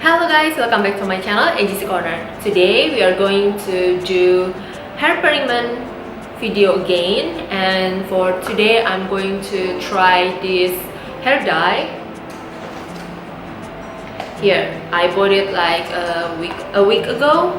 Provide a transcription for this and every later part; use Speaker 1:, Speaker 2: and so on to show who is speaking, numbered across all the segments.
Speaker 1: Hello guys, welcome back to my channel AGC Corner. Today we are going to do Hairperiment video again, and for today I'm going to try this hair dye. Here, I bought it like a week ago.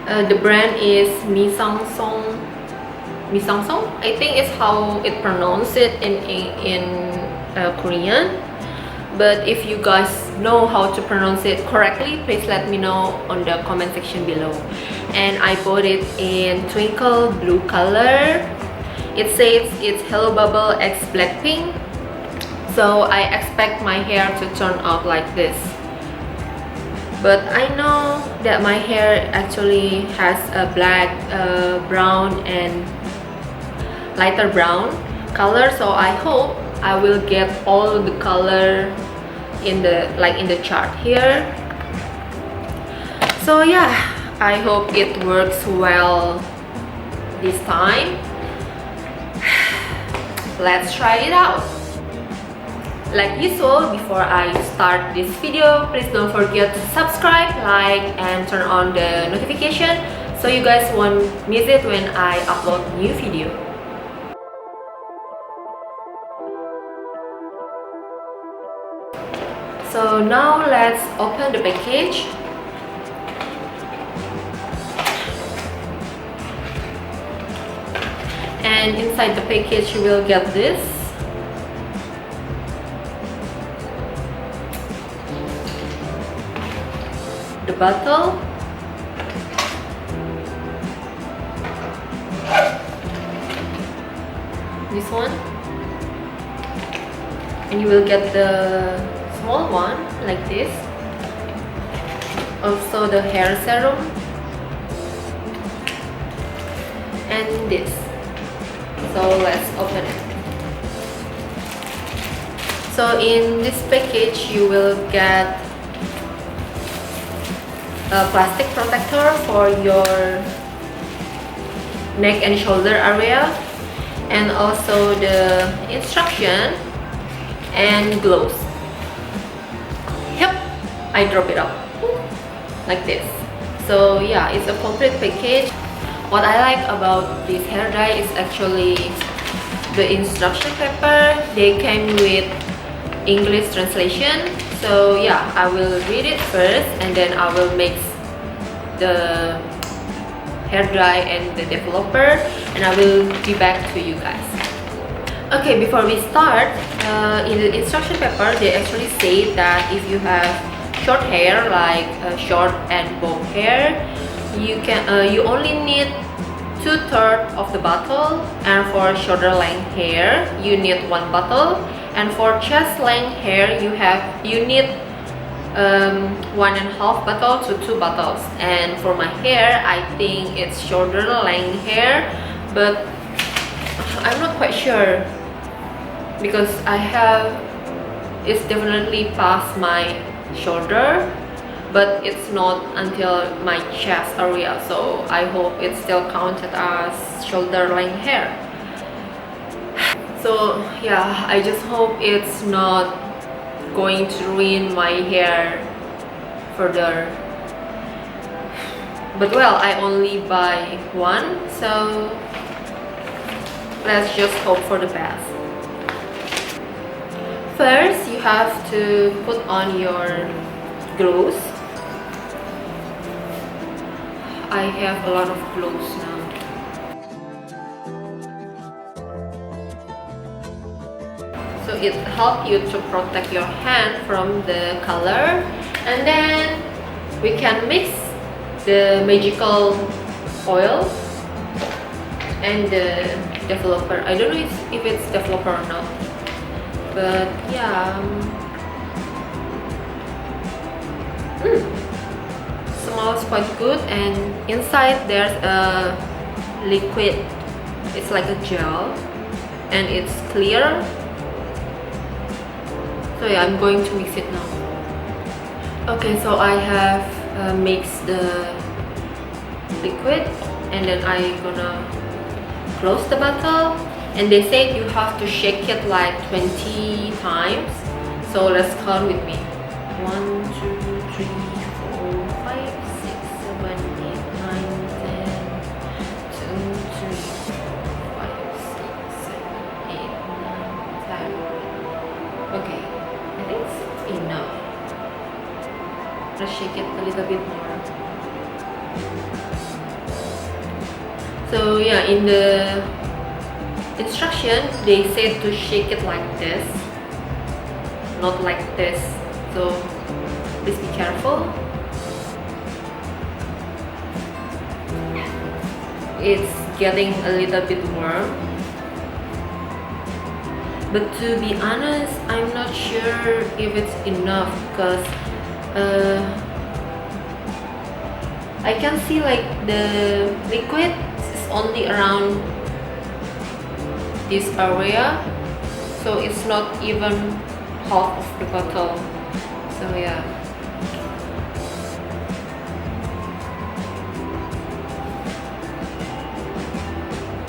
Speaker 1: The brand is Mise. I think it's how it pronounced it in Korean. But if you guys know how to pronounce it correctly, please let me know on the comment section below. And I bought it in Twinkle blue color. It says it's Hello Bubble X Blackpink. So I expect my hair to turn out like this. But I know that my hair actually has a black, brown and lighter brown color, so I hope I will get all the color in the chart here. So yeah, I hope it works well this time. Let's try it out. Like usual, before I start this video, please don't forget to subscribe, like, and turn on the notification so you guys won't miss it when I upload new video. So now let's open the package. And inside the package you will get this. The bottle. This one. And you will get the small one like this. Also the hair serum and this. So let's open it. So in this package you will get a plastic protector for your neck and shoulder area, and also the instruction and gloves. Yep, I drop it up like this. So yeah, it's a complete package. What I like about this hair dye is actually the instruction paper. They came with English translation. So yeah, I will read it first and then I will mix the hair dye and the developer, and I will be back to you guys. Okay, before we start, in the instruction paper they actually say that if you have short hair, like short and bob hair, you only need 2/3 of the bottle, and for shoulder length hair you need 1 bottle, and for chest length hair you need 1.5 bottle to 2 bottles. And for my hair, I think it's shoulder length hair, but I'm not quite sure because it's definitely past my shoulder, but it's not until my chest area, so I hope it's still counted as shoulder length hair. So yeah, I just hope it's not going to ruin my hair further. But well, I only buy one, so let's just hope for the best. First, you have to put on your gloves. I have a lot of gloves now. So it helps you to protect your hand from the color. And then we can mix the magical oil and the developer. I don't know if it's developer or not, but yeah, smells quite good. And inside there's a liquid. It's like a gel and it's clear. So yeah, I'm going to mix it now. Okay, so I have mixed the liquid, and then I'm gonna close the bottle, and they said you have to shake it like 20 times. So let's count with me. 1, 2, 3, 4, 5, 6, 7, 8, 9, 10. 2, 3, 4, 5, 6, 7, 8, 9, 10. Okay, I think it's enough. Let's shake it a little bit more. So yeah, in the instruction they said to shake it like this, not like this, so please be careful. It's getting a little bit warm, but to be honest, I'm not sure if it's enough because I can see like the liquid is only around this area, so it's not even half of the bottle. So yeah,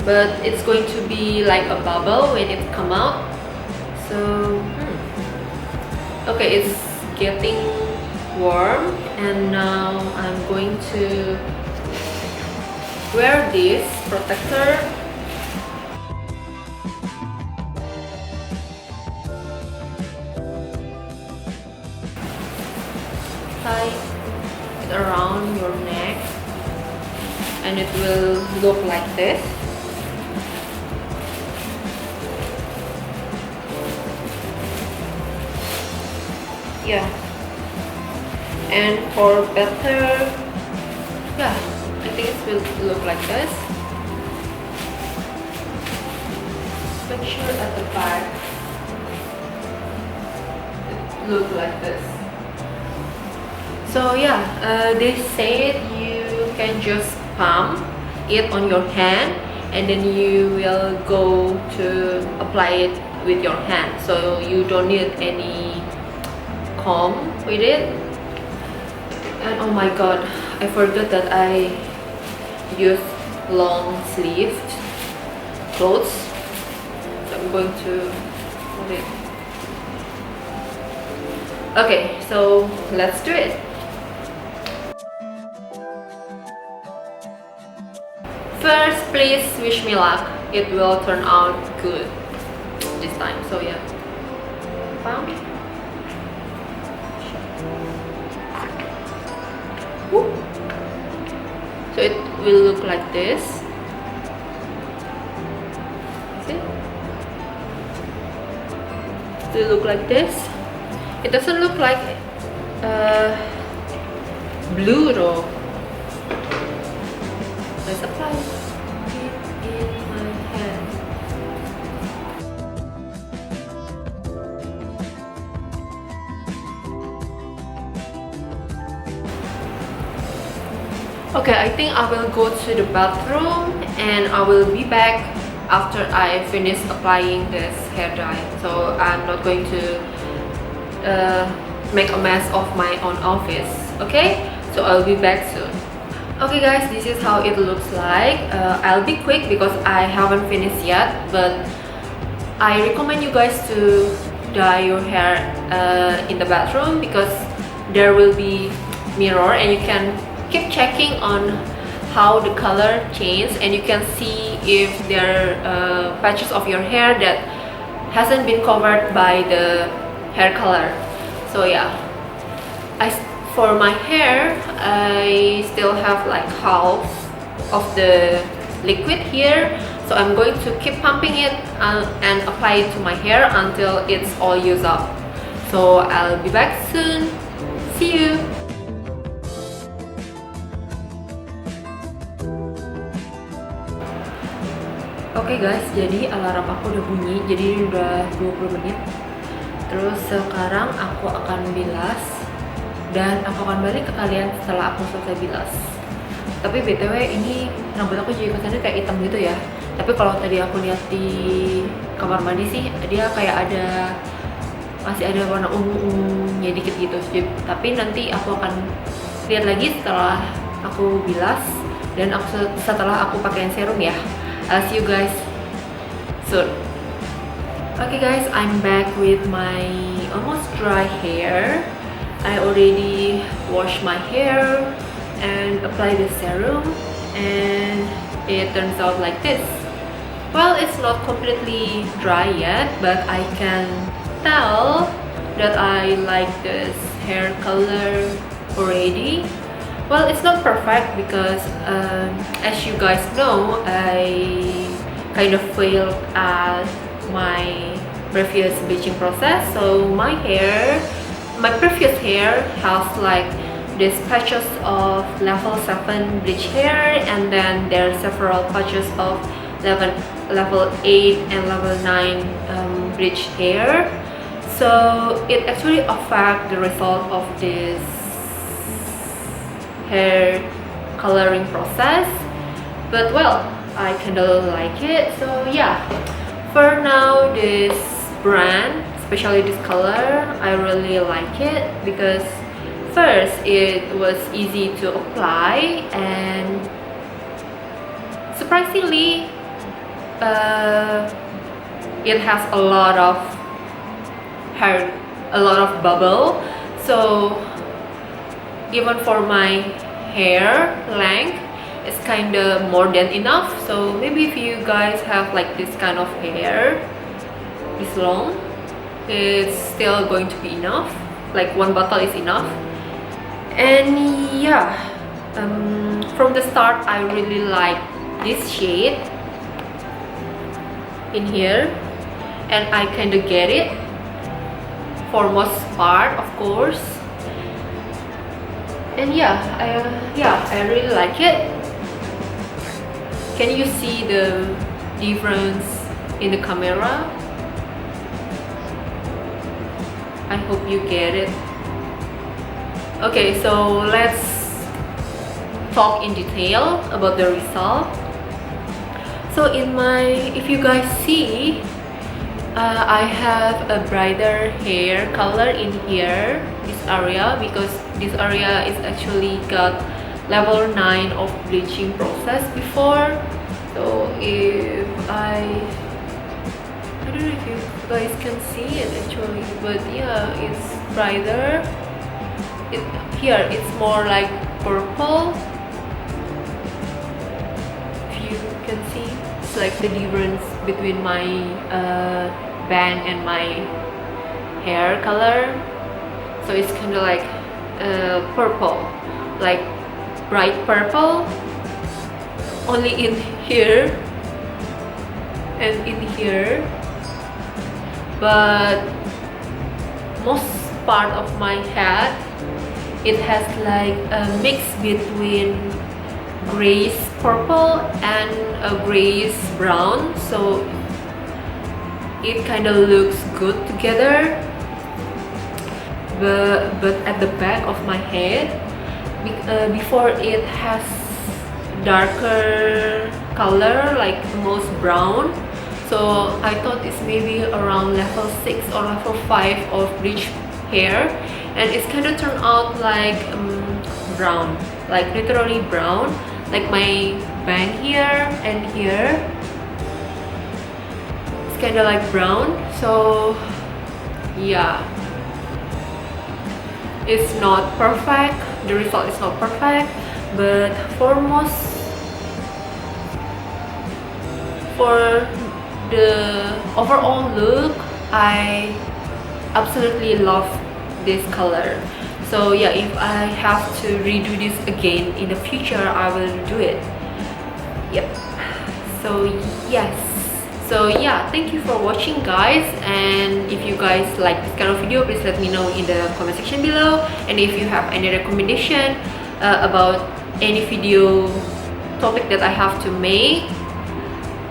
Speaker 1: but it's going to be like a bubble when it come out. So okay, it's getting warm, and now I'm going to wear this protector. Tie it around your neck, and it will look like this. Yeah, and for better, yeah, I think it will look like this. Make sure at the back it look like this. So yeah, they said you can just pump it on your hand, and then you will go to apply it with your hand, so you don't need any comb with it. And oh my god, I forgot that I use long sleeved clothes, so I'm going to put it. Okay, so let's do it. First, please wish me luck. It will turn out good this time. So yeah, pump. Woo. So it will look like this. See? It will look like this. It doesn't look like blue though. Let's apply it in my hand. Okay, I think I will go to the bathroom and I will be back after I finish applying this hair dye. So I'm not going to make a mess of my own office. Okay, so I'll be back soon. Okay guys, this is how it looks like. I'll be quick because I haven't finished yet, but I recommend you guys to dye your hair in the bathroom because there will be mirror and you can keep checking on how the color changes, and you can see if there are patches of your hair that hasn't been covered by the hair color. So yeah, for my hair, I still have like half of the liquid here, so I'm going to keep pumping it and apply it to my hair until it's all used up. So I'll be back soon. See you. Oke guys, jadi alarm aku udah bunyi, jadi ini udah 20 menit. Terus sekarang aku akan bilas dan aku akan balik ke kalian setelah aku selesai bilas. Tapi BTW ini rambut aku jadi kesannya kayak hitam gitu ya. Tapi kalau tadi aku lihat di kamar mandi sih dia kayak ada, masih ada warna ungu-ungunya dikit gitu. Tapi nanti aku akan lihat lagi setelah aku bilas dan setelah aku pakai serum ya. I'll see you guys soon. Okay guys, I'm back with my almost dry hair. I already washed my hair and applied the serum, and it turns out like this. Well, it's not completely dry yet, but I can tell that I like this hair color already. Well, it's not perfect because as you guys know, I kind of failed at my previous bleaching process. So my previous hair has like these patches of level 7 bleach hair, and then there are several patches of level 8 and level 9 bleach hair. So it actually affects the result of this hair coloring process, but well, I kinda like it. So yeah, for now, this brand, especially this color, I really like it because first, it was easy to apply, and surprisingly, it has a lot of bubble. So even for my hair length, it's kind of more than enough. So maybe if you guys have like this kind of hair this long, it's still going to be enough. Like one bottle is enough. And yeah, from the start I really like this shade in here, and I kind of get it for most part, of course. And yeah, I really like it. Can you see the difference in the camera? I hope you get it. Okay, so let's talk in detail about the result. So if you guys see, I have a brighter hair color in here, this area, because this area is actually got level 9 of bleaching process before. So if I don't know if you guys can see it actually, but yeah, it's brighter. Here it's more like purple. If you can see, it's like the difference between my bang and my hair color. So it's kind of like purple, like bright purple, only in here and in here, but most part of my head, it has like a mix between grayish purple and a grayish brown, so it kind of looks good together. But at the back of my head, before it has darker color, like most brown, so I thought it's maybe around level 6 or level 5 of bleach hair, and it's kind of turned out like brown, like literally brown, like my bang here and here, it's kind of like brown. So yeah, it's not perfect, the result is not perfect, but for the overall look, I absolutely love this color. So yeah, if I have to redo this again in the future, I will do it. Yep. So yes, so yeah, thank you for watching, guys, and if you guys like this kind of video, please let me know in the comment section below. And if you have any recommendation about any video topic that I have to make,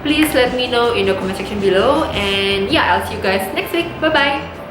Speaker 1: please let me know in the comment section below. And yeah, I'll see you guys next week. Bye bye.